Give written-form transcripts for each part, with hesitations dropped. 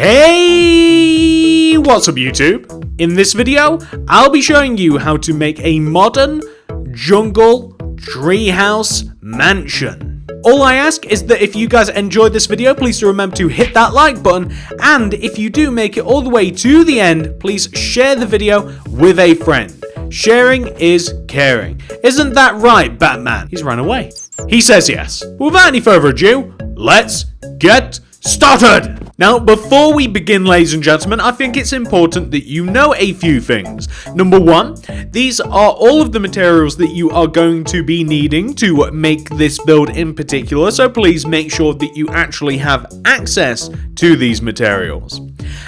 Hey, what's up YouTube? In this video, I'll be showing you how to make a modern jungle treehouse mansion. All I ask is that if you guys enjoyed this video, please do remember to hit that like button, and if you do make it all the way to the end, please share the video with a friend. Sharing is caring. Isn't that right, Batman? He's run away. He says yes. Without any further ado, let's get started! Now, before we begin, ladies and gentlemen, I think it's important that you know a few things. Number one, these are all of the materials that you are going to be needing to make this build in particular, so please make sure that you actually have access to these materials.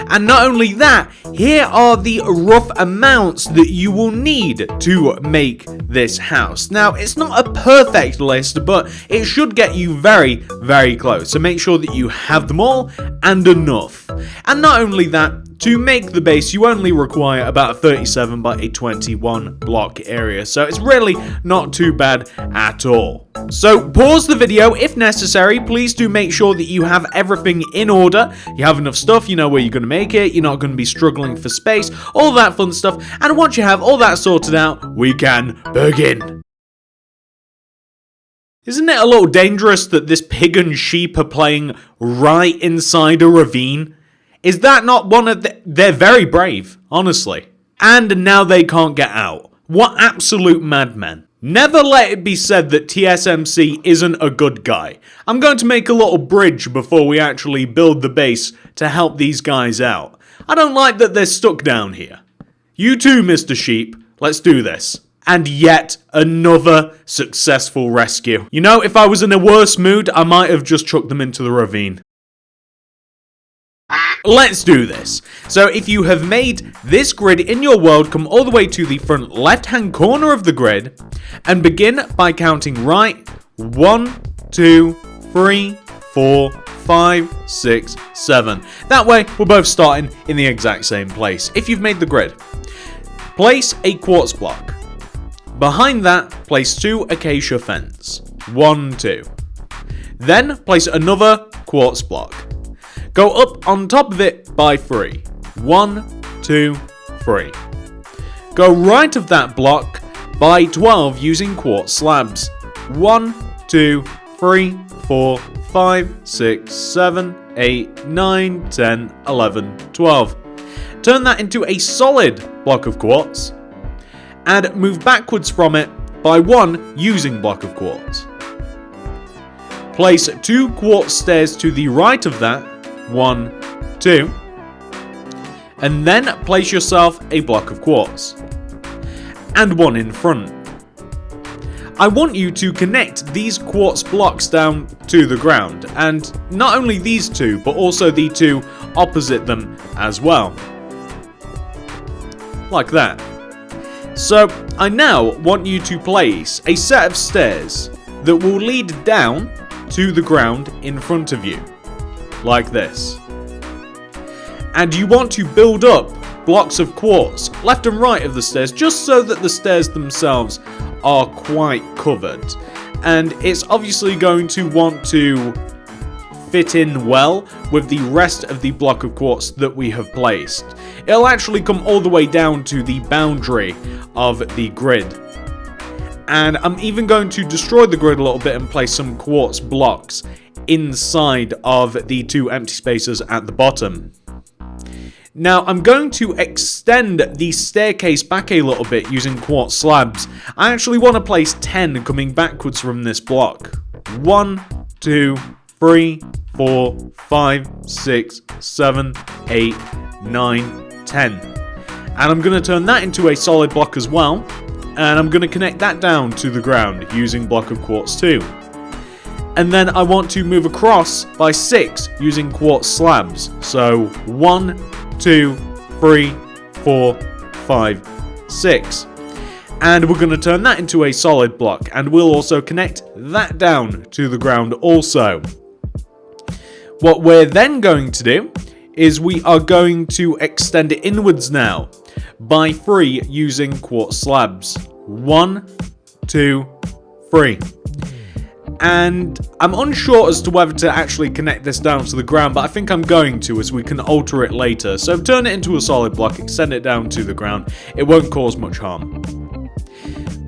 And not only that, here are the rough amounts that you will need to make this house. Now, it's not a perfect list, but it should get you very, very close. So make sure that you have them all and enough. And not only that, to make the base, you only require about a 37 by a 21 block area, so it's really not too bad at all. So pause the video if necessary. Please do make sure that you have everything in order. You have enough stuff, you know where you're going to make it, you're not going to be struggling for space, all that fun stuff. And once you have all that sorted out, we can begin. Isn't it a little dangerous that this pig and sheep are playing right inside a ravine? Is that not one of the... They're very brave, honestly. And now they can't get out. What absolute madmen. Never let it be said that TSMC isn't a good guy. I'm going to make a little bridge before we actually build the base to help these guys out. I don't like that they're stuck down here. You too, Mr. Sheep. Let's do this. And yet another successful rescue. You know, if I was in a worse mood, I might have just chucked them into the ravine. Let's do this. So if you have made this grid in your world, come all the way to the front left-hand corner of the grid and begin by counting right 1, 2, 3, 4, 5, 6, 7. That way, we're both starting in the exact same place. If you've made the grid, place a quartz block. Behind that, place 2 acacia fence. 1, 2. Then place another quartz block. Go up on top of it by 3. 1, 2, 3. Go right of that block by 12 using quartz slabs. 1, 2, 3, 4, 5, 6, 7, 8, 9, 10, 11, 12. Turn that into a solid block of quartz and move backwards from it by 1 using block of quartz. Place 2 quartz stairs to the right of that. 1, 2, and then place yourself a block of quartz, and 1 in front. I want you to connect these quartz blocks down to the ground, and not only these 2, but also the 2 opposite them as well. Like that. So, I now want you to place a set of stairs that will lead down to the ground in front of you. Like this. And you want to build up blocks of quartz left and right of the stairs, just so that the stairs themselves are quite covered. And it's obviously going to want to fit in well with the rest of the block of quartz that we have placed. It'll actually come all the way down to the boundary of the grid. And I'm even going to destroy the grid a little bit and place some quartz blocks inside of the 2 empty spaces at the bottom. Now I'm going to extend the staircase back a little bit using quartz slabs. I actually want to place 10 coming backwards from this block. 1, 2, 3, 4, 5, 6, 7, 8, 9, 10. And I'm going to turn that into a solid block as well. And I'm going to connect that down to the ground using block of quartz 2. And then I want to move across by 6 using quartz slabs. So 1, 2, 3, 4, 5, 6. And we're going to turn that into a solid block. And we'll also connect that down to the ground also. What we're then going to do is we are going to extend it inwards now by 3 using quartz slabs. 1, 2, 3. And I'm unsure as to whether to actually connect this down to the ground, but I think I'm going to, as we can alter it later. So turn it into a solid block, extend it down to the ground. It won't cause much harm.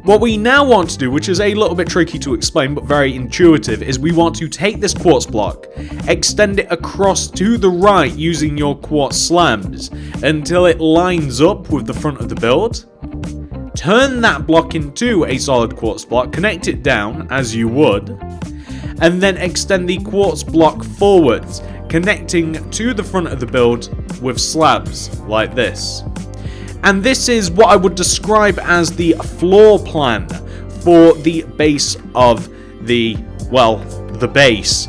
What we now want to do, which is a little bit tricky to explain but very intuitive, is we want to take this quartz block, extend it across to the right using your quartz slabs until it lines up with the front of the build. Turn that block into a solid quartz block, connect it down as you would, and then extend the quartz block forwards, connecting to the front of the build with slabs like this. And this is what I would describe as the floor plan for the base of the, well, the base.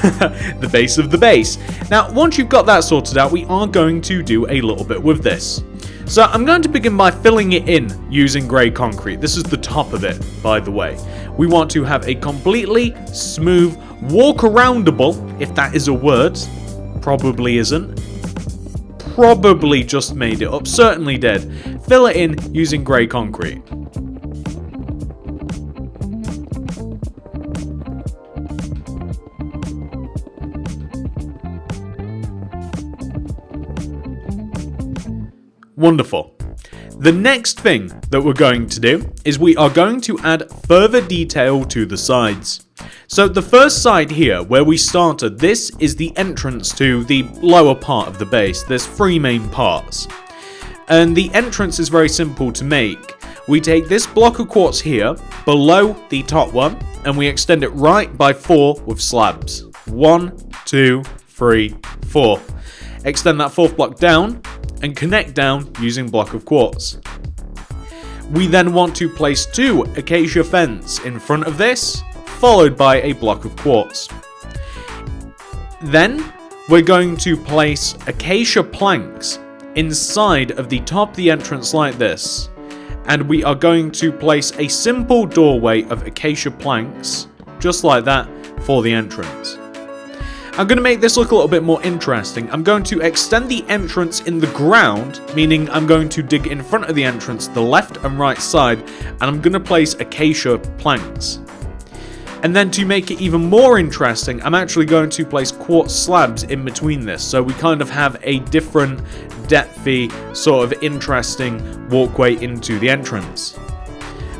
The base of the base. Now, once you've got that sorted out, we are going to do a little bit with this. So I'm going to begin by filling it in using grey concrete. This is the top of it, by the way. We want to have a completely smooth, walk-aroundable, if that is a word, probably isn't. Probably just made it up, certainly did. Fill it in using grey concrete. Wonderful. The next thing that we're going to do is we are going to add further detail to the sides. So the first side here, where we started, this is the entrance to the lower part of the base. There's 3 main parts. And the entrance is very simple to make. We take this block of quartz here, below the top one, and we extend it right by 4 with slabs. 1, 2, 3, 4. Extend that 4th block down, and connect down using block of quartz. We then want to place 2 acacia fence in front of this, followed by a block of quartz. Then we're going to place acacia planks inside of the top of the entrance like this, and we are going to place a simple doorway of acacia planks, just like that, for the entrance. I'm going to make this look a little bit more interesting. I'm going to extend the entrance in the ground, meaning I'm going to dig in front of the entrance, the left and right side, and I'm going to place acacia planks. And then to make it even more interesting, I'm actually going to place quartz slabs in between this, so we kind of have a different depthy, sort of interesting walkway into the entrance.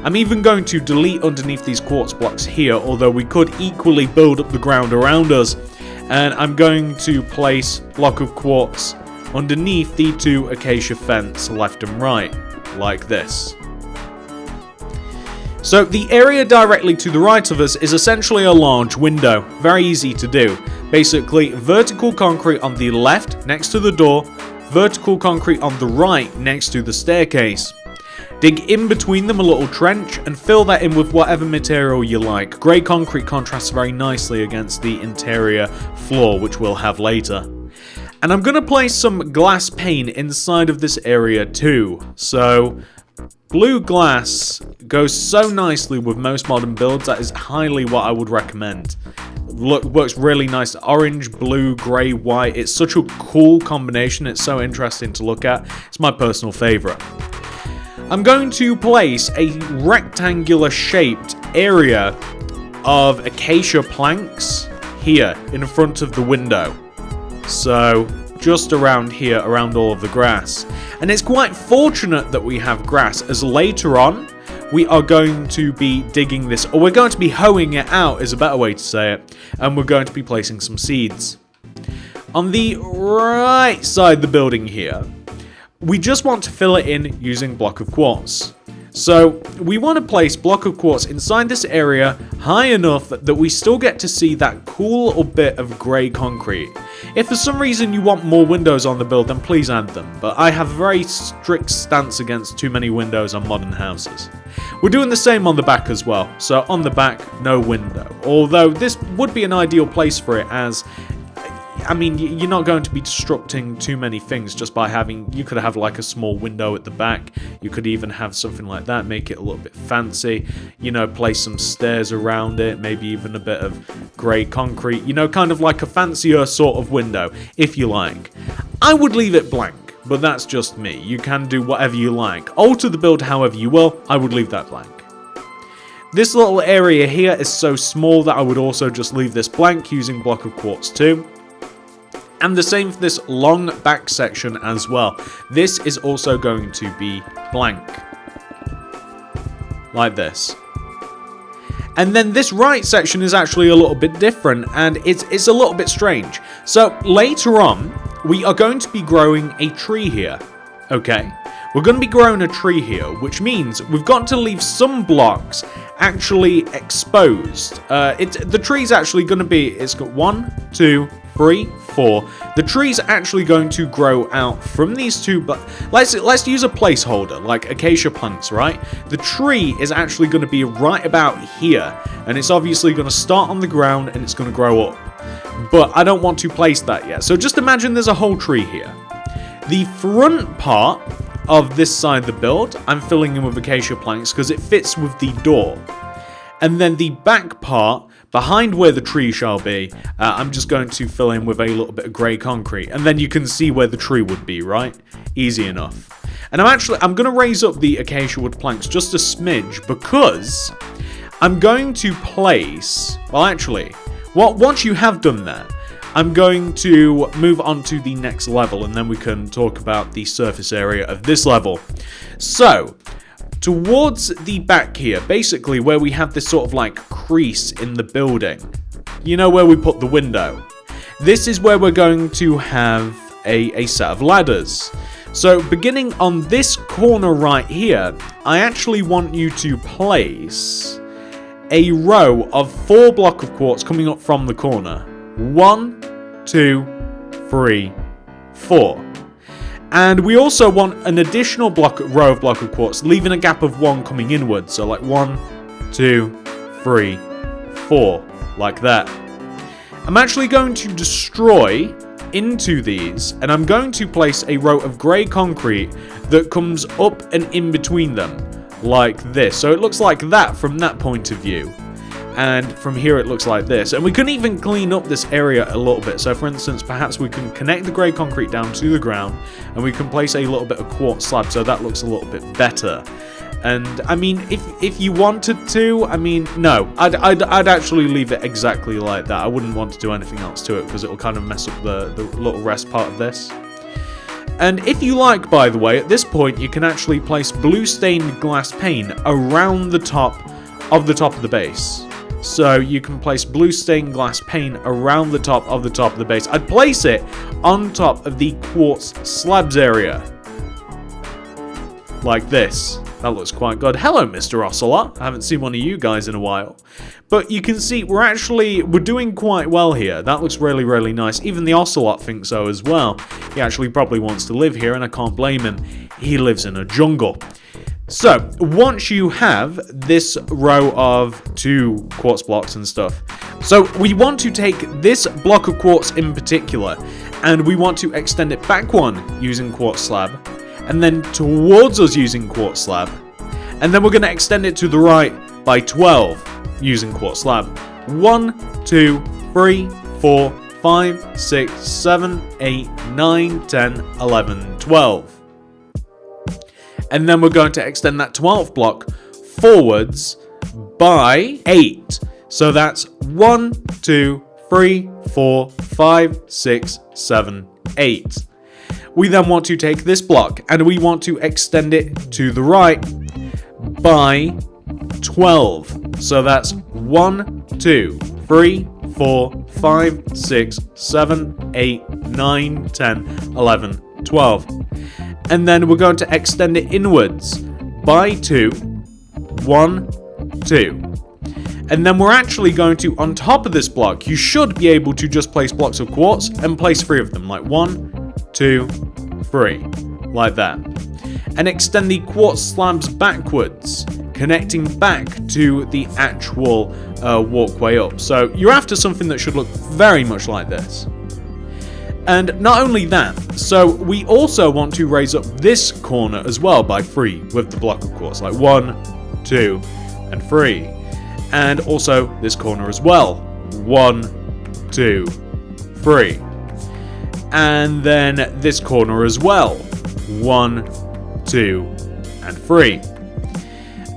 I'm even going to delete underneath these quartz blocks here, although we could equally build up the ground around us. And I'm going to place block of quartz underneath the 2 acacia fence left and right, like this. So the area directly to the right of us is essentially a large window, very easy to do. Basically, vertical concrete on the left next to the door, vertical concrete on the right next to the staircase. Dig in between them a little trench and fill that in with whatever material you like. Grey concrete contrasts very nicely against the interior floor, which we'll have later. And I'm going to place some glass pane inside of this area too. So blue glass goes so nicely with most modern builds, that is highly what I would recommend. Works really nice. Orange, blue, grey, white. It's such a cool combination. It's so interesting to look at. It's my personal favourite. I'm going to place a rectangular shaped area of acacia planks here in front of the window. So just around here, around all of the grass. And it's quite fortunate that we have grass, as later on we are going to be digging this, or we're going to be hoeing it out is a better way to say it, and we're going to be placing some seeds. On the right side of the building here, we just want to fill it in using block of quartz. So we want to place block of quartz inside this area high enough that we still get to see that cool little bit of grey concrete. If for some reason you want more windows on the build, then please add them, but I have a very strict stance against too many windows on modern houses. We're doing the same on the back as well, so on the back, no window. Although this would be an ideal place for it, as I mean, you're not going to be disrupting too many things just by having, you could have like a small window at the back, you could even have something like that, make it a little bit fancy, you know, place some stairs around it, maybe even a bit of grey concrete, you know, kind of like a fancier sort of window, if you like. I would leave it blank, but that's just me. You can do whatever you like. Alter the build however you will, I would leave that blank. This little area here is so small that I would also just leave this blank using block of quartz 2. And the same for this long back section as well. This is also going to be blank. Like this. And then this right section is actually a little bit different, and it's a little bit strange. So later on, we are going to be growing a tree here. Okay? We're going to be growing a tree here, which means we've got to leave some blocks actually exposed. The tree's actually going to be, it's got 1, 2, 3, 4. The tree's actually going to grow out from these two, but let's use a placeholder, like acacia plants, right? The tree is actually going to be right about here, and it's obviously going to start on the ground, and it's going to grow up. But I don't want to place that yet, so just imagine there's a whole tree here. The front part of this side of the build, I'm filling in with acacia planks because it fits with the door. And then the back part, behind where the tree shall be, I'm just going to fill in with a little bit of grey concrete. And then you can see where the tree would be, right? Easy enough. And I'm going to raise up the acacia wood planks just a smidge because I'm going to place, well actually, once you have done that, I'm going to move on to the next level, and then we can talk about the surface area of this level. So, towards the back here, basically where we have this sort of like crease in the building, you know, where we put the window, this is where we're going to have a set of ladders. So beginning on this corner right here, I actually want you to place a row of 4 blocks of quartz coming up from the corner. 1, 2, 3, 4. And we also want an additional row of block of quartz, leaving a gap of 1 coming inwards. So like 1, 2, 3, 4, like that. I'm actually going to destroy into these, and I'm going to place a row of grey concrete that comes up and in between them, like this. So it looks like that from that point of view. And from here it looks like this. And we can even clean up this area a little bit. So for instance, perhaps we can connect the grey concrete down to the ground, and we can place a little bit of quartz slab so that looks a little bit better. And I mean, if you wanted to, I mean, no, I'd actually leave it exactly like that. I wouldn't want to do anything else to it because it'll kind of mess up the little rest part of this. And if you like, by the way, at this point you can actually place blue stained glass pane around the top of the base. So you can place blue stained glass pane around the top of the base. I'd place it on top of the quartz slabs area. Like this. That looks quite good. Hello, Mr. Ocelot. I haven't seen one of you guys in a while. But you can see we're doing quite well here. That looks really, really nice. Even the Ocelot thinks so as well. He actually probably wants to live here, and I can't blame him. He lives in a jungle. So, once you have this row of 2 quartz blocks and stuff, so we want to take this block of quartz in particular, and we want to extend it back 1 using quartz slab, and then towards us using quartz slab, and then we're going to extend it to the right by 12 using quartz slab. 1, 2, 3, 4, 5, 6, 7, 8, 9, 10, 11, 12. And then we're going to extend that 12th block forwards by 8. So that's 1, 2, 3, 4, 5, 6, 7, 8. We then want to take this block and we want to extend it to the right by 12. So that's 1, 2, 3, 4, 5, 6, 7, 8, 9, 10, 11, 12. And then we're going to extend it inwards by 2, 1, 2. And then we're actually going to, on top of this block, you should be able to just place blocks of quartz and place 3 of them, like 1, 2, 3, like that. And extend the quartz slabs backwards, connecting back to the actual walkway up. So you're after something that should look very much like this. And not only that, so we also want to raise up this corner as well by 3 with the block of quartz, like 1, 2, and 3. And also this corner as well, 1, 2, 3. And then this corner as well, 1, 2, and 3.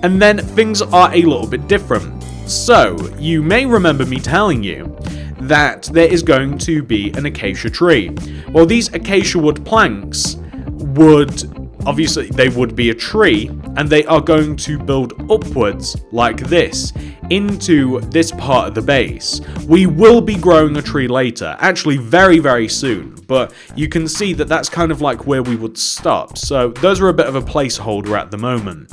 And then things are a little bit different. So, you may remember me telling you that there is going to be an acacia tree. Well, these acacia wood planks obviously they would be a tree, and they are going to build upwards like this into this part of the base. We will be growing a tree later, actually very, very soon, but you can see that that's kind of like where we would stop. So those are a bit of a placeholder at the moment.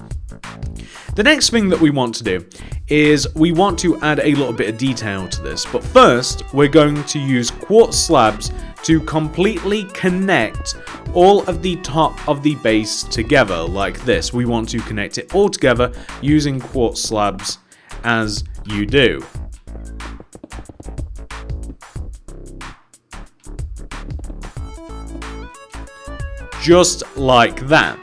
The next thing that we want to do is we want to add a little bit of detail to this, but first we're going to use quartz slabs to completely connect all of the top of the base together like this. We want to connect it all together using quartz slabs as you do. Just like that.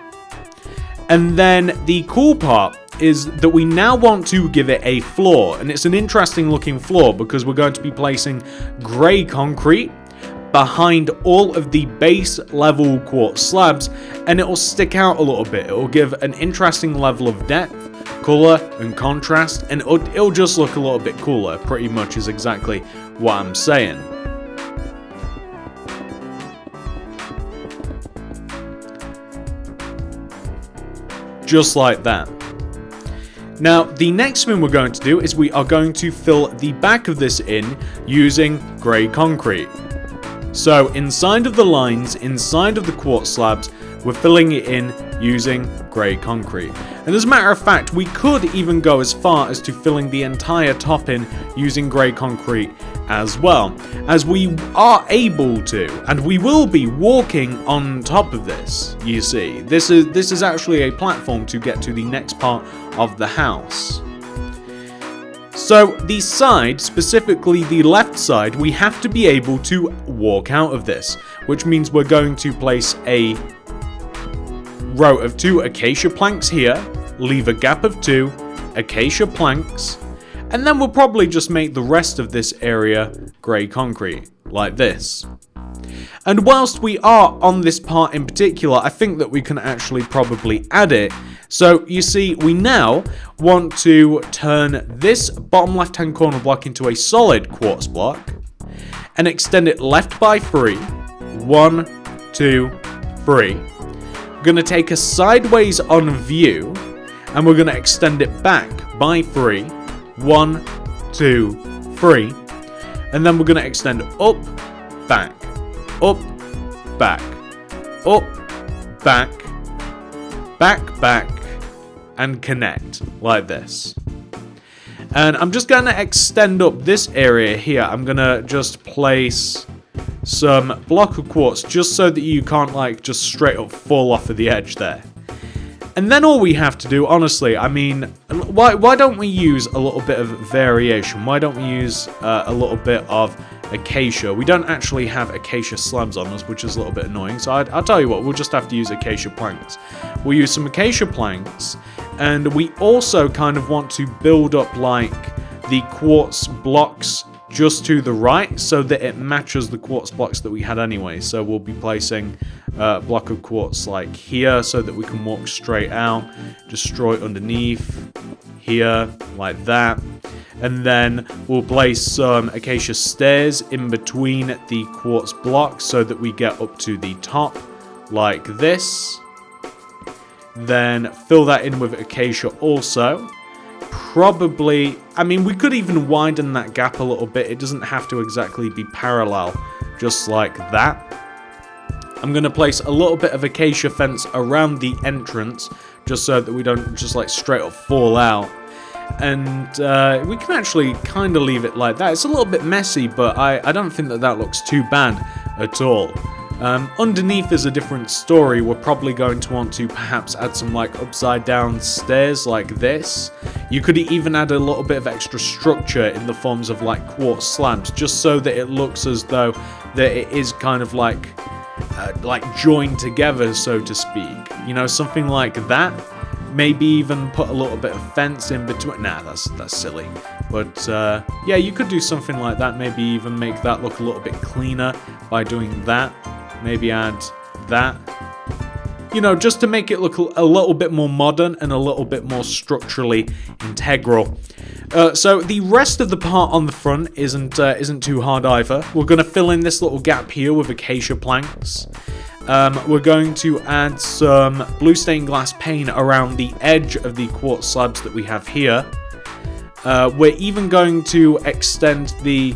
And then the cool part is that we now want to give it a floor, and it's an interesting looking floor because we're going to be placing grey concrete behind all of the base level quartz slabs, and it will stick out a little bit. It will give an interesting level of depth, color, and contrast, and it'll just look a little bit cooler, pretty much is exactly what I'm saying. Just like that. Now, the next thing we're going to do is we are going to fill the back of this in using grey concrete. So inside of the lines, inside of the quartz slabs, we're filling it in using grey concrete. And as a matter of fact, we could even go as far as to filling the entire top in using grey concrete as well, as we are able to, and we will be walking on top of this. You see, this is actually a platform to get to the next part of the house. So the side, specifically the left side, we have to be able to walk out of this, which means we're going to place a row of 2 acacia planks here, leave a gap of 2 acacia planks, and then we'll probably just make the rest of this area grey concrete, like this. And whilst we are on this part in particular, I think that we can actually probably add it. So you see, we now want to turn this bottom left hand corner block into a solid quartz block and extend it left by 3. 1, 2, 3. We're going to take a sideways on view and we're going to extend it back by 3. 1, 2, 3. And then we're going to extend up, back, up, back, up, back, back, back, and connect like this. And I'm just going to extend up this area here. I'm going to just place some block of quartz just so that you can't like just straight up fall off of the edge there. And then all we have to do, honestly, I mean, why don't we use a little bit of variation? Why don't we use a little bit of acacia? We don't actually have acacia slabs on us, which is a little bit annoying. So I'll tell you what, we'll just have to use acacia planks. We'll use some acacia planks, and we also kind of want to build up like the quartz blocks just to the right so that it matches the quartz blocks that we had anyway. So we'll be placing a block of quartz like here so that we can walk straight out, destroy underneath here like that. And then we'll place some acacia stairs in between the quartz blocks so that we get up to the top like this. Then fill that in with acacia also. Probably, I mean, we could even widen that gap a little bit. It doesn't have to exactly be parallel, just like that. I'm going to place a little bit of acacia fence around the entrance, just so that we don't just like straight up fall out. And we can actually kind of leave it like that. It's a little bit messy, but I don't think that that looks too bad at all. Underneath is a different story. We're probably going to want to perhaps add some like upside down stairs like this. You could even add a little bit of extra structure in the forms of like quartz slabs, just so that it looks as though that it is kind of like joined together, so to speak. You know, something like that. Maybe even put a little bit of fence in between. Nah, that's silly. But yeah, you could do something like that. Maybe even make that look a little bit cleaner by doing that. Maybe add that you know, just to make it look a little bit more modern and a little bit more structurally integral. So the rest of the part on the front isn't too hard either. We're going to fill in this little gap here with acacia planks. We're going to add some blue stained glass pane around the edge of the quartz slabs that we have here. We're even going to extend the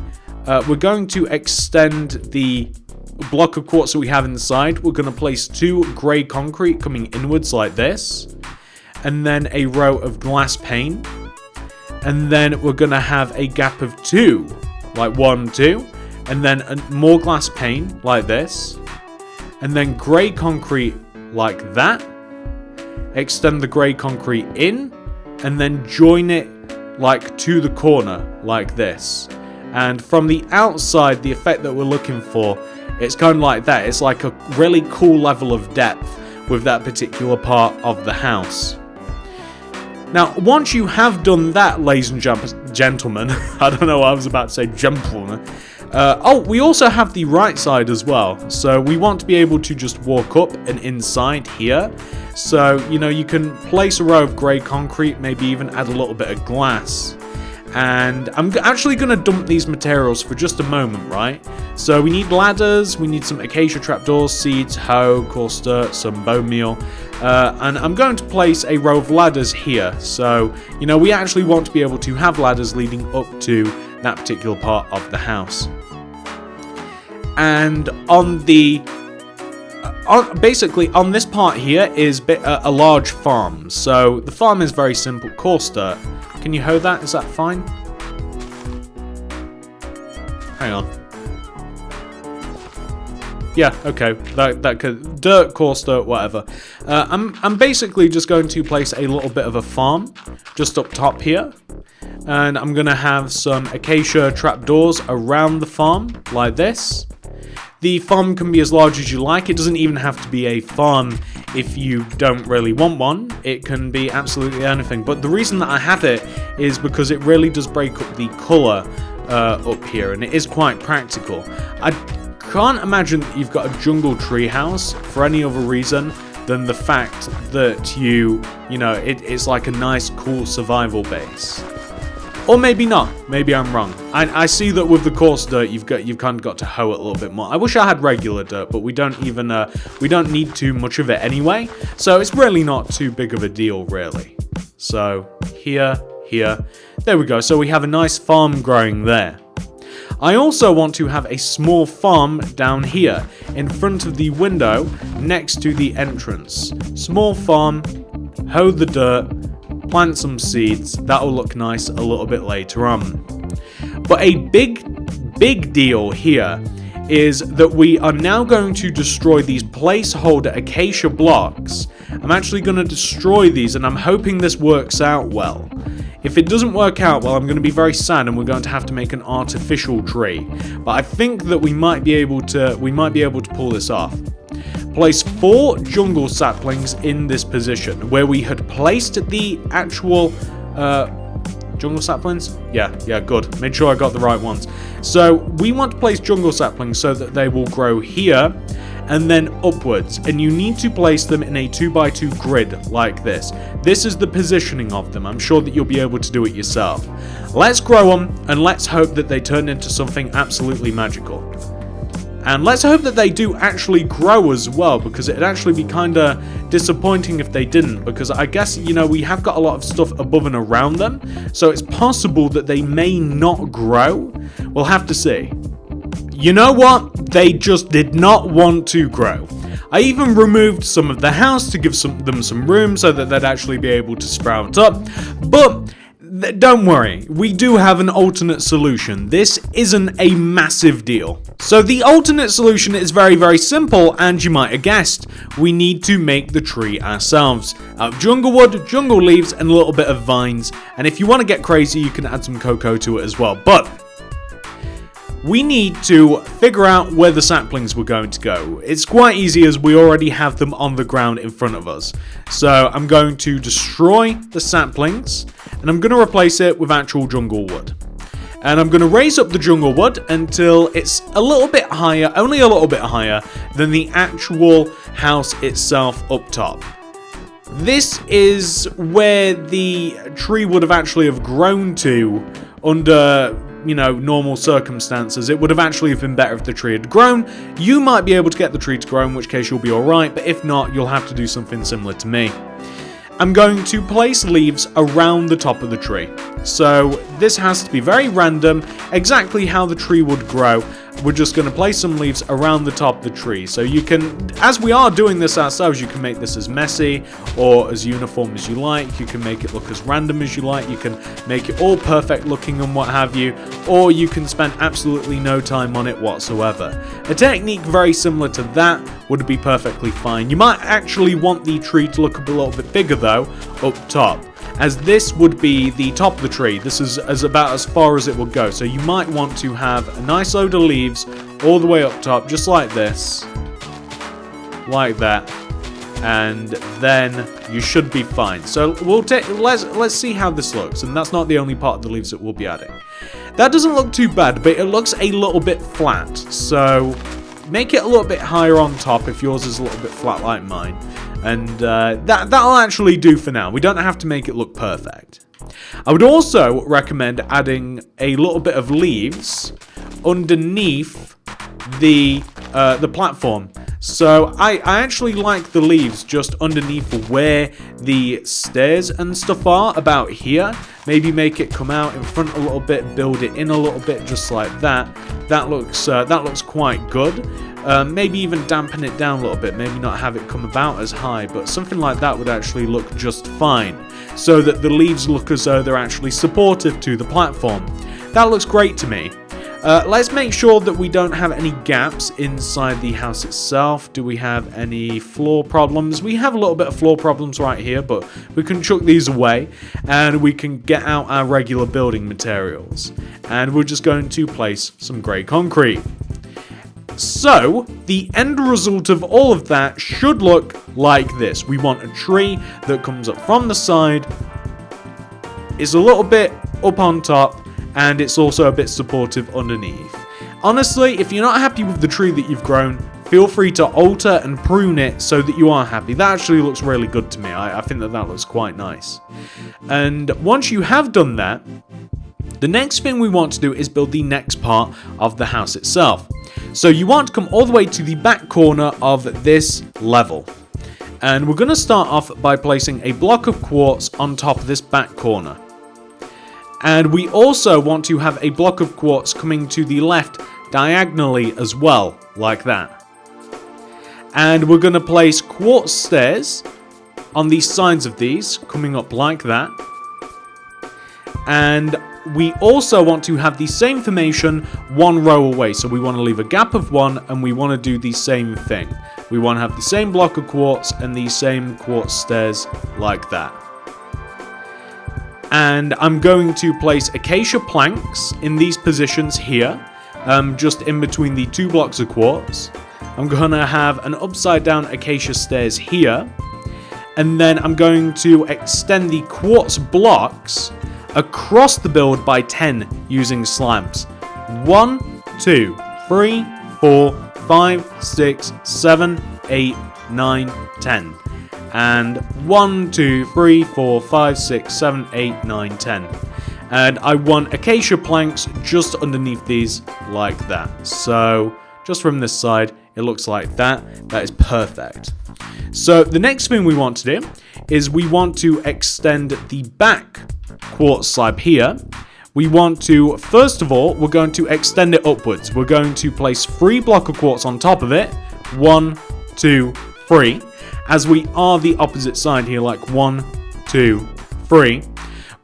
block of quartz that we have inside. We're going to place 2 grey concrete coming inwards like this, and then a row of glass pane, and then we're going to have a gap of 2, like 1, 2, and then more glass pane like this, and then grey concrete like that. Extend the grey concrete in, and then join it like to the corner like this. And from the outside, the effect that we're looking for, it's kind of like that. It's like a really cool level of depth with that particular part of the house. Now, once you have done that, ladies and gentlemen, I don't know what I was about to say, gentlemen. We also have the right side as well. So we want to be able to just walk up and inside here. So, you know, you can place a row of grey concrete, maybe even add a little bit of glass. And I'm actually going to dump these materials for just a moment, right? So we need ladders, we need some acacia trapdoors, seeds, hoe, coarse dirt, some bone meal. And I'm going to place a row of ladders here. So, you know, we actually want to be able to have ladders leading up to that particular part of the house. And on the... basically, on this part here is a large farm. So the farm is very simple. Coarse dirt. Can you hoe that? Is that fine? Hang on. Yeah, okay. That could dirt, coarse dirt, whatever. I'm basically just going to place a little bit of a farm just up top here, and I'm gonna have some acacia trapdoors around the farm like this. The farm can be as large as you like. It doesn't even have to be a farm if you don't really want one. It can be absolutely anything. But the reason that I have it is because it really does break up the colour up here, and it is quite practical. I can't imagine that you've got a jungle treehouse for any other reason than the fact that you know, it's like a nice, cool survival base. Or maybe not. Maybe I'm wrong. I see that with the coarse dirt, you've kind of got to hoe it a little bit more. I wish I had regular dirt, but we don't need too much of it anyway. So it's really not too big of a deal, really. So here, there we go. So we have a nice farm growing there. I also want to have a small farm down here in front of the window next to the entrance. Small farm, hoe the dirt, plant some seeds. That'll look nice a little bit later on. But a big deal here is that we are now going to destroy these placeholder acacia blocks. I'm actually going to destroy these, and I'm hoping this works out well. If it doesn't work out well, I'm going to be very sad, and we're going to have to make an artificial tree. But I think that we might be able to pull this off. Place 4 jungle saplings in this position where we had placed the actual jungle saplings. Yeah, good. Made sure I got the right ones. So we want to place jungle saplings so that they will grow here and then upwards, and you need to place them in a 2x2 grid like this. This is the positioning of them. I'm sure that you'll be able to do it yourself. Let's grow them, and let's hope that they turn into something absolutely magical. And let's hope that they do actually grow as well, because it'd actually be kind of disappointing if they didn't, because I guess, you know, we have got a lot of stuff above and around them, so it's possible that they may not grow. We'll have to see. You know what? They just did not want to grow. I even removed some of the house to give them some room so that they'd actually be able to sprout up, but don't worry, we do have an alternate solution. This isn't a massive deal. So the alternate solution is very, very simple, and you might have guessed, we need to make the tree ourselves. Out of jungle wood, jungle leaves, and a little bit of vines. And if you want to get crazy, you can add some cocoa to it as well. But we need to figure out where the saplings were going to go. It's quite easy as we already have them on the ground in front of us. So I'm going to destroy the saplings, and I'm going to replace it with actual jungle wood. And I'm going to raise up the jungle wood until it's a little bit higher, only a little bit higher, than the actual house itself up top. This is where the tree would have actually have grown to under, you know, normal circumstances. It would have actually been better if the tree had grown. You might be able to get the tree to grow, in which case you'll be alright, but if not, you'll have to do something similar to me. I'm going to place leaves around the top of the tree. So this has to be very random, exactly how the tree would grow. We're just going to place some leaves around the top of the tree. So you can, as we are doing this ourselves, you can make this as messy or as uniform as you like. You can make it look as random as you like. You can make it all perfect looking and what have you. Or you can spend absolutely no time on it whatsoever. A technique very similar to that would be perfectly fine. You might actually want the tree to look a little bit bigger though, up top, as this would be the top of the tree. This is about as far as it will go. So you might want to have a nice load of leaves all the way up top, just like this, like that, and then you should be fine. So let's see how this looks, and that's not the only part of the leaves that we'll be adding. That doesn't look too bad, but it looks a little bit flat. So make it a little bit higher on top if yours is a little bit flat like mine. And that'll actually do for now. We don't have to make it look perfect. I would also recommend adding a little bit of leaves underneath the platform. So I actually like the leaves just underneath where the stairs and stuff are, about here. Maybe make it come out in front a little bit, build it in a little bit, just like that. That looks quite good. Maybe even dampen it down a little bit, maybe not have it come about as high, but something like that would actually look just fine, so that the leaves look as though they're actually supportive to the platform. That looks great to me. Let's make sure that we don't have any gaps inside the house itself. Do we have any floor problems? We have a little bit of floor problems right here, but we can chuck these away and we can get out our regular building materials. And we're just going to place some grey concrete. So, the end result of all of that should look like this. We want a tree that comes up from the side, is a little bit up on top, and it's also a bit supportive underneath. Honestly, if you're not happy with the tree that you've grown, feel free to alter and prune it so that you are happy. That actually looks really good to me. I think that looks quite nice. And once you have done that, the next thing we want to do is build the next part of the house itself. So you want to come all the way to the back corner of this level. And we're going to start off by placing a block of quartz on top of this back corner. And we also want to have a block of quartz coming to the left diagonally as well, like that. And we're going to place quartz stairs on the sides of these, coming up like that. And we also want to have the same formation one row away. So we want to leave a gap of one, and we want to do the same thing. We want to have the same block of quartz and the same quartz stairs like that. And I'm going to place acacia planks in these positions here, just in between the two blocks of quartz. I'm going to have an upside down acacia stairs here. And then I'm going to extend the quartz blocks across the build by 10 using slabs. 1, 2, 3, 4, 5, 6, 7, 8, 9, 10. And 1, 2, 3, 4, 5, 6, 7, 8, 9, 10. And I want acacia planks just underneath these like that. So just from this side, it looks like that. That is perfect. So the next thing we want to do is we want to extend the back quartz slab here. We want to, first of all, we're going to extend it upwards. We're going to place 3 blocks of quartz on top of it. 1, 2, 3. As we are the opposite side here, like 1, 2, 3.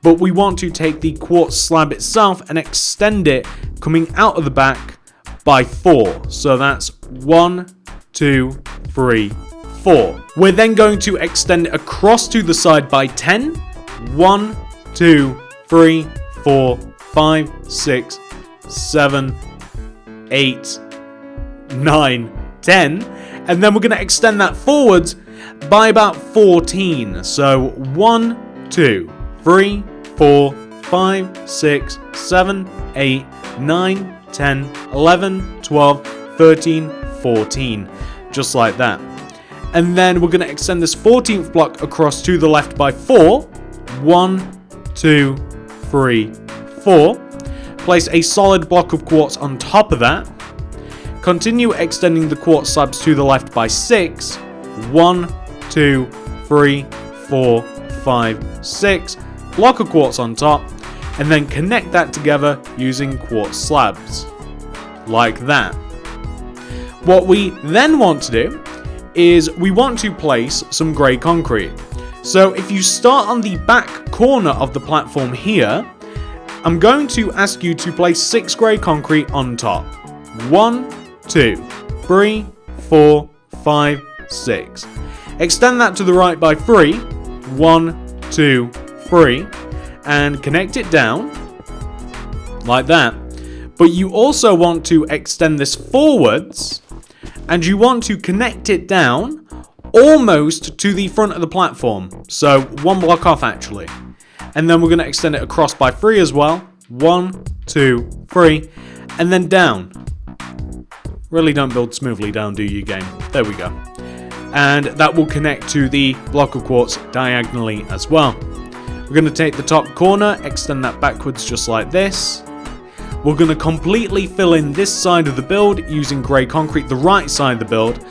But we want to take the quartz slab itself and extend it coming out of the back by 4. So that's 1, 2, 3, 4. We're then going to extend it across to the side by 10. 1, 2, 3, 4, 5, 6, 7, 8, 9, 10. And then we're going to extend that forwards by about 14. So 1, 2, 3, 4, 5, 6, 7, 8, 9, 10, 11, 12, 13, 14. Just like that. And then we're going to extend this 14th block across to the left by 4. 1, 2, 3, 4. Place a solid block of quartz on top of that. Continue extending the quartz slabs to the left by 6. 1, 2, 3, 4, 5, 6. Block of quartz on top. And then connect that together using quartz slabs. Like that. What we then want to do is we want to place some grey concrete. So if you start on the back corner of the platform here, I'm going to ask you to place 6 grey concrete on top. 1, 2, 3, 4, 5, 6. Extend that to the right by 3. 1, 2, 3. And connect it down. Like that. But you also want to extend this forwards. And you want to connect it down almost to the front of the platform. So 1 block off actually. And then we're going to extend it across by 3 as well. 1, 2, 3. And then down. Really don't build smoothly down, do you, game? There we go. And that will connect to the block of quartz diagonally as well. We're going to take the top corner, extend that backwards just like this. We're going to completely fill in this side of the build using grey concrete, the right side of the build.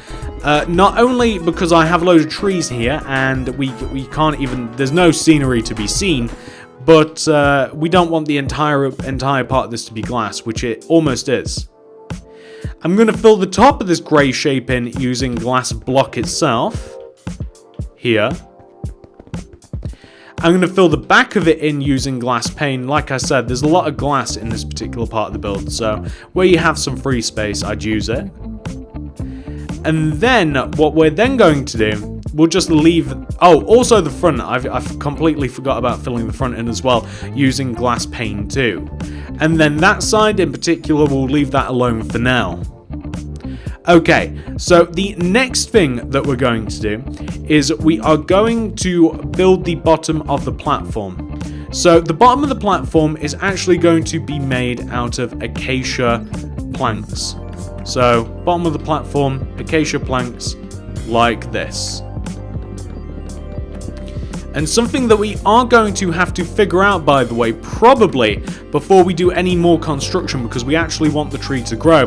Not only because I have a load of trees here and we can't even, there's no scenery to be seen, but we don't want the entire part of this to be glass, which it almost is. I'm going to fill the top of this grey shape in using glass block itself. Here. I'm going to fill the back of it in using glass pane. Like I said, there's a lot of glass in this particular part of the build, so where you have some free space, I'd use it. And then, what we're then going to do, we'll just leave... Oh, also the front. I've completely forgot about filling the front in as well, using glass pane too. And then that side in particular, we'll leave that alone for now. Okay, so the next thing that we're going to do is we are going to build the bottom of the platform. So the bottom of the platform is actually going to be made out of acacia planks. So bottom of the platform, acacia planks like this. And something that we are going to have to figure out, by the way, probably before we do any more construction, because we actually want the tree to grow,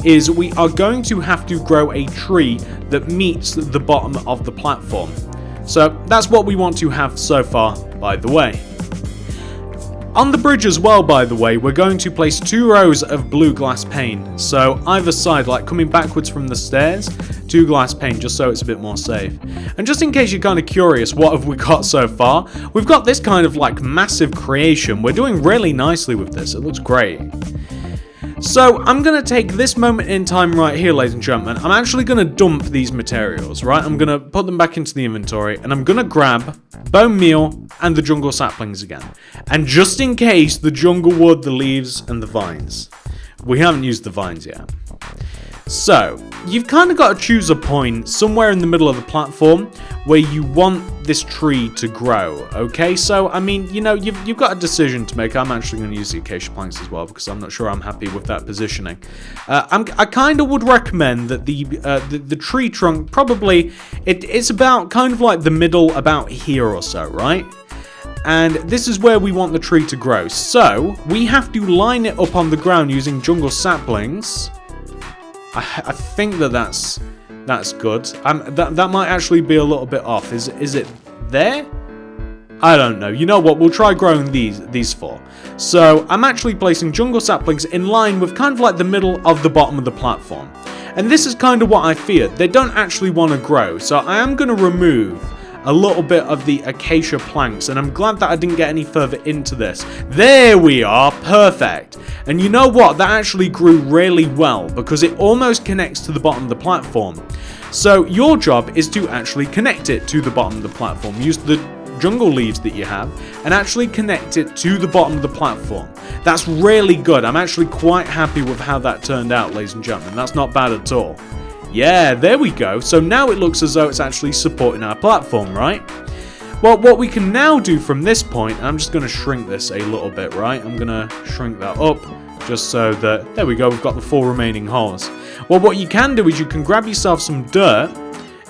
is we are going to have to grow a tree that meets the bottom of the platform. So that's what we want to have so far, by the way. On the bridge as well, by the way, we're going to place 2 rows of blue glass pane. So either side, like coming backwards from the stairs, 2 glass pane, just so it's a bit more safe. And just in case you're kind of curious, what have we got so far? We've got this kind of like massive creation. We're doing really nicely with this. It looks great. So I'm going to take this moment in time right here, ladies and gentlemen. I'm actually going to dump these materials, right? I'm going to put them back into the inventory, and I'm going to grab bone meal and the jungle saplings again. And just in case, the jungle wood, the leaves, and the vines. We haven't used the vines yet. So, you've kind of got to choose a point somewhere in the middle of the platform where you want this tree to grow, okay? So, I mean, you know, you've got a decision to make. I'm actually going to use the acacia planks as well because I'm not sure I'm happy with that positioning. I kind of would recommend that the tree trunk probably, it's about kind of like the middle about here or so, right? And this is where we want the tree to grow. So, we have to line it up on the ground using jungle saplings. I think that's good. That might actually be a little bit off. Is it there? I don't know. You know what? We'll try growing these 4. So I'm actually placing jungle saplings in line with kind of like the middle of the bottom of the platform. And this is kind of what I feared. They don't actually want to grow. So I am going to remove a little bit of the acacia planks, and I'm glad that I didn't get any further into this. There we are, perfect. And you know what, that actually grew really well because it almost connects to the bottom of the platform. So your job is to actually connect it to the bottom of the platform. Use the jungle leaves that you have and actually connect it to the bottom of the platform. That's really good. I'm actually quite happy with how that turned out, ladies and gentlemen. That's not bad at all. Yeah, there we go. So now it looks as though it's actually supporting our platform, right? Well, what we can now do from this point, I'm just going to shrink this a little bit, right? I'm going to shrink that up just so that, there we go, we've got the 4 remaining holes. Well, what you can do is you can grab yourself some dirt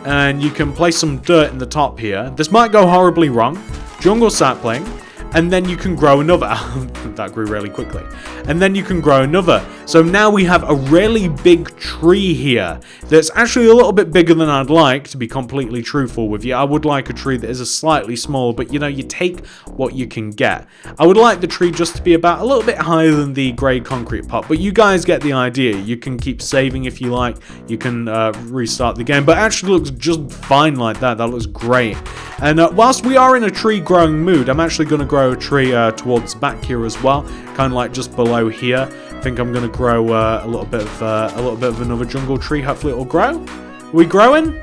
and you can place some dirt in the top here. This might go horribly wrong. Jungle sapling. And then you can grow another. That grew really quickly. And then you can grow another. So now we have a really big tree here that's actually a little bit bigger than I'd like, to be completely truthful with you. I would like a tree that is a slightly small, but you know, you take what you can get. I would like the tree just to be about a little bit higher than the grey concrete pot, but you guys get the idea. You can keep saving if you like. You can restart the game, but it actually looks just fine like that. That looks great. And whilst we are in a tree growing mood, I'm actually going to grow a tree towards the back here as well, kind of like just below here. I think I'm going to grow a little bit of another jungle tree. Hopefully it will grow. Are we growing?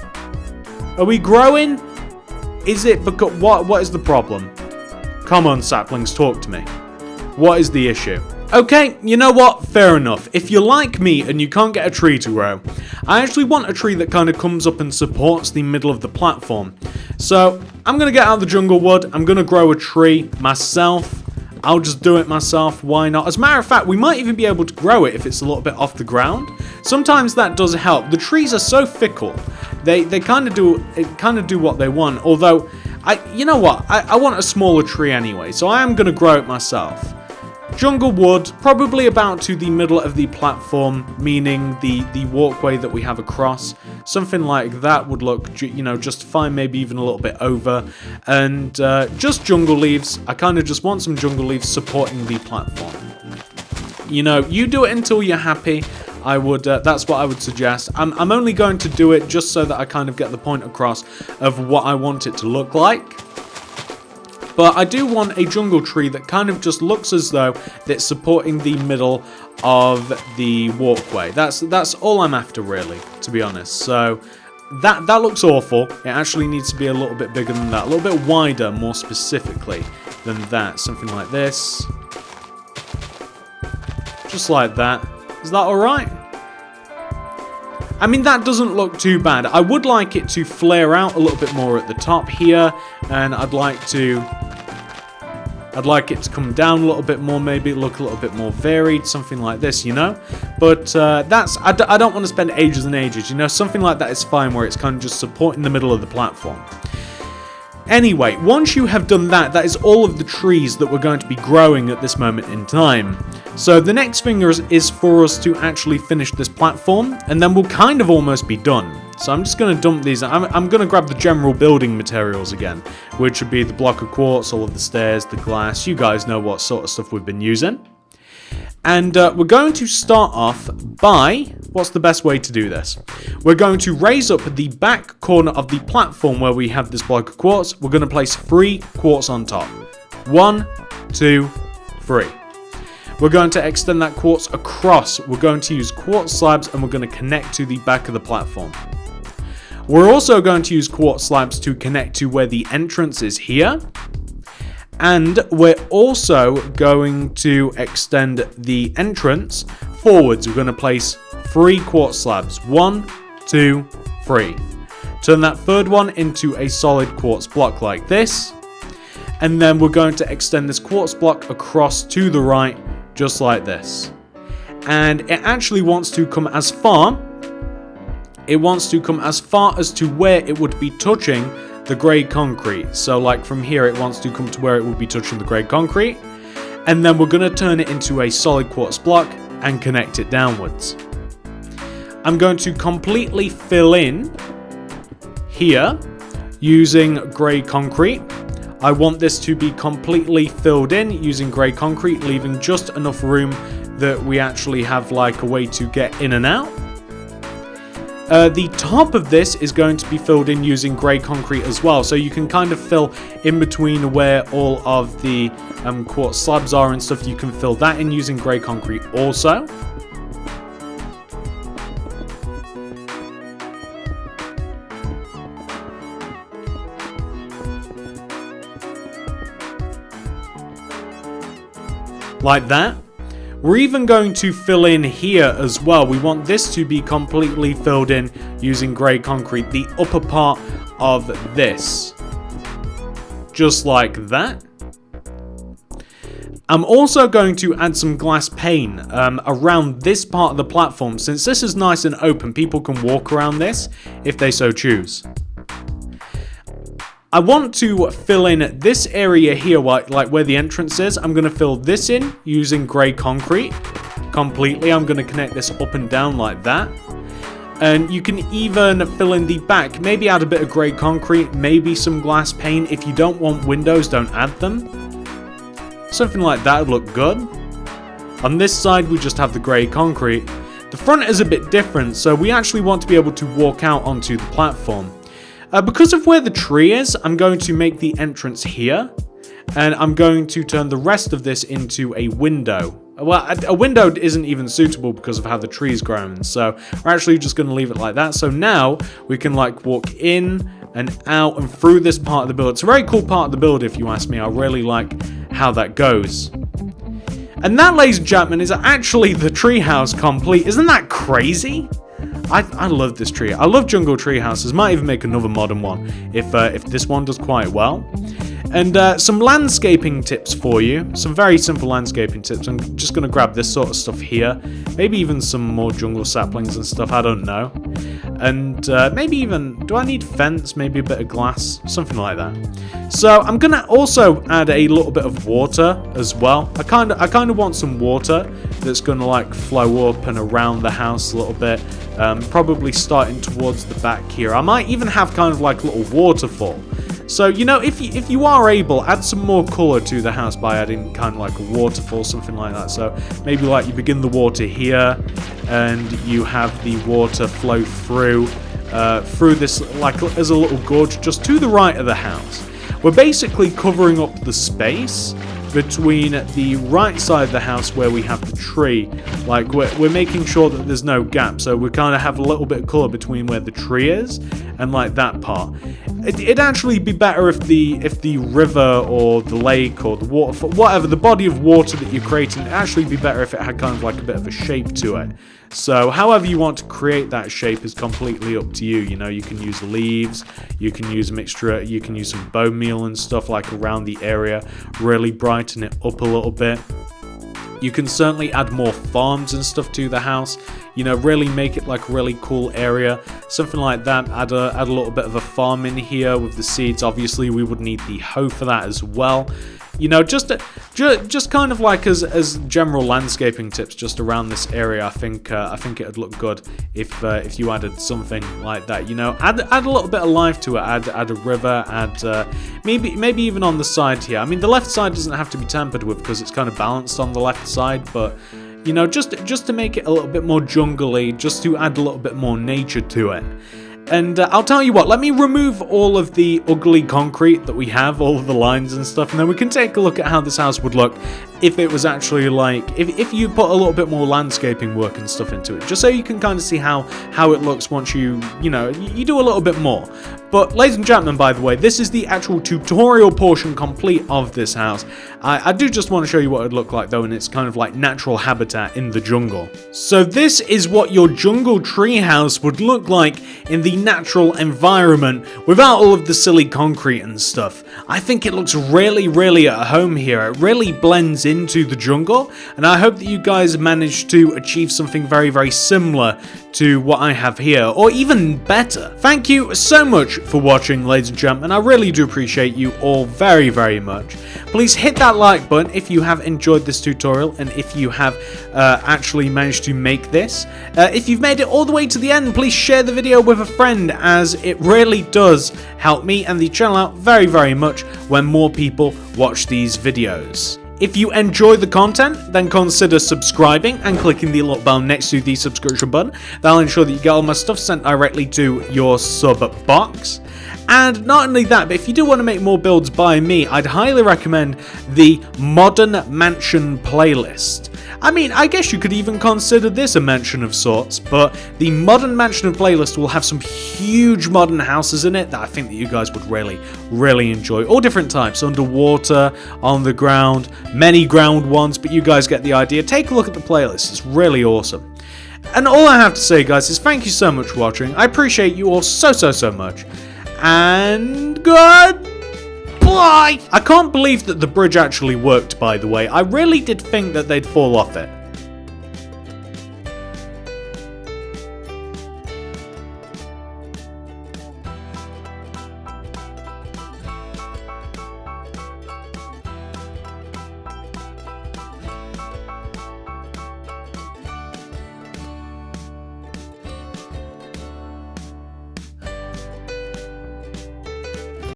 Are we growing? Is it because what is the problem? Come on, saplings, talk to me. What is the issue? Okay, you know what? Fair enough. If you're like me and you can't get a tree to grow, I actually want a tree that kind of comes up and supports the middle of the platform. So I'm going to get out the jungle wood. I'm going to grow a tree myself. I'll just do it myself. Why not? As a matter of fact, we might even be able to grow it if it's a little bit off the ground. Sometimes that does help. The trees are so fickle. They kind of do what they want. Although, you know what? I want a smaller tree anyway, so I am going to grow it myself. Jungle wood, probably about to the middle of the platform, meaning the walkway that we have across. Something like that would look, you know, just fine, maybe even a little bit over. And just jungle leaves. I kind of just want some jungle leaves supporting the platform. You know, you do it until you're happy. I would. That's what I would suggest. I'm only going to do it just so that I kind of get the point across of what I want it to look like. But I do want a jungle tree that kind of just looks as though it's supporting the middle of the walkway. That's all I'm after, really, to be honest. So that looks awful. It actually needs to be a little bit bigger than that, a little bit wider, more specifically than that. Something like this, just like that. Is that all right? I mean, that doesn't look too bad. I would like it to flare out a little bit more at the top here, and I'd like it to come down a little bit more, maybe look a little bit more varied, something like this, you know? But I don't want to spend ages and ages, you know? Something like that is fine, where it's kind of just supporting the middle of the platform. Anyway, once you have done that, that is all of the trees that we're going to be growing at this moment in time. So the next thing is for us to actually finish this platform, and then we'll kind of almost be done. So I'm just going to dump these. I'm going to grab the general building materials again, which would be the block of quartz, all of the stairs, the glass. You guys know what sort of stuff we've been using. And we're going to start off by, what's the best way to do this? We're going to raise up the back corner of the platform where we have this block of quartz. We're going to place 3 quartz on top. 1, 2, 3. We're going to extend that quartz across. We're going to use quartz slabs and we're going to connect to the back of the platform. We're also going to use quartz slabs to connect to where the entrance is here. And we're also going to extend the entrance forwards. We're going to place 3 quartz slabs. 1, 2, 3. Turn that third one into a solid quartz block like this. And then we're going to extend this quartz block across to the right, just like this. And it actually wants to come as far. It wants to come as far as to where it would be touching the grey concrete. So like from here, it wants to come to where it would be touching the grey concrete. And then we're going to turn it into a solid quartz block and connect it downwards. I'm going to completely fill in here using grey concrete. I want this to be completely filled in using grey concrete, leaving just enough room that we actually have like a way to get in and out. The top of this is going to be filled in using grey concrete as well, so you can kind of fill in between where all of the quartz slabs are and stuff. You can fill that in using grey concrete also. Like that. We're even going to fill in here as well. We want this to be completely filled in using grey concrete, the upper part of this. just like that. I'm also going to add some glass pane around this part of the platform. Since this is nice and open, people can walk around this if they so choose. I want to fill in this area here, like where the entrance is. I'm going to fill this in using grey concrete completely. I'm going to connect this up and down like that. And you can even fill in the back, maybe add a bit of grey concrete, maybe some glass pane. If you don't want windows, don't add them. Something like that would look good. On this side, we just have the grey concrete. The front is a bit different, so we actually want to be able to walk out onto the platform. Because of where the tree is, I'm going to make the entrance here, and I'm going to turn the rest of this into a window. Well, a window isn't even suitable because of how the tree is grown, so we're actually just going to leave it like that. So now we can like walk in and out and through this part of the build. It's a very cool part of the build, if you ask me. I really like how that goes. And that, ladies and gentlemen, is actually the treehouse complete. Isn't that crazy? I love this tree. I love jungle tree houses. Might even make another modern one if this one does quite well. And some landscaping tips for you. Some very simple landscaping tips. I'm just going to grab this sort of stuff here. Maybe even some more jungle saplings and stuff. I don't know. And maybe even... Do I need fence? Maybe a bit of glass? Something like that. So I'm going to also add a little bit of water as well. I kind of want some water that's going to like flow up and around the house a little bit. Probably starting towards the back here. I might even have kind of like a little waterfall. So, you know, if you are able, add some more colour to the house by adding kind of like a waterfall, something like that. So maybe like you begin the water here, and you have the water flow through this like as a little gorge just to the right of the house. We're basically covering up the space between the right side of the house where we have the tree. Like we're making sure that there's no gap, so we kind of have a little bit of colour between where the tree is and like that part. It'd actually be better if the river or the lake or the waterfall, whatever, the body of water that you're creating, it'd actually be better if it had kind of like a bit of a shape to it. So however you want to create that shape is completely up to you. You know, you can use leaves, you can use a mixture, you can use some bone meal and stuff like around the area, really brighten it up a little bit. You can certainly add more farms and stuff to the house, you know, really make it like a really cool area, something like that. Add a little bit of a farm in here with the seeds. Obviously we would need the hoe for that as well. You know, just kind of like as general landscaping tips just around this area. I think it'd look good if you added something like that. You know, add a little bit of life to it. Add a river. Add maybe even on the side here. I mean, the left side doesn't have to be tampered with because it's kind of balanced on the left side, but you know, just to make it a little bit more jungly, just to add a little bit more nature to it. And I'll tell you what, let me remove all of the ugly concrete that we have, all of the lines and stuff, and then we can take a look at how this house would look if it was actually like, if you put a little bit more landscaping work and stuff into it, just so you can kind of see how it looks once you know, you do a little bit more. But ladies and gentlemen, by the way, this is the actual tutorial portion complete of this house. I do just want to show you what it would look like though, and it's kind of like natural habitat in the jungle. So this is what your jungle treehouse would look like in the natural environment without all of the silly concrete and stuff. I think it looks really, really at home here. It really blends into the jungle, and I hope that you guys managed to achieve something very, very similar to what I have here, or even better. Thank you so much for watching, ladies and gentlemen. I really do appreciate you all very, very much. Please hit that like button if you have enjoyed this tutorial, and if you have actually managed to make this. If you've made it all the way to the end, please share the video with a friend, as it really does help me and the channel out very, very much when more people watch these videos. If you enjoy the content, then consider subscribing and clicking the little bell next to the subscription button. That'll ensure that you get all my stuff sent directly to your sub box. And not only that, but if you do want to make more builds by me, I'd highly recommend the Modern Mansion playlist. I mean, I guess you could even consider this a mansion of sorts, but the Modern Mansion playlist will have some huge modern houses in it that I think that you guys would really, really enjoy. All different types, underwater, on the ground, many ground ones, but you guys get the idea. Take a look at the playlist, it's really awesome. And all I have to say, guys, is thank you so much for watching. I appreciate you all so, so, so much. And goodbye! fly! I can't believe that the bridge actually worked, by the way. I really did think that they'd fall off it.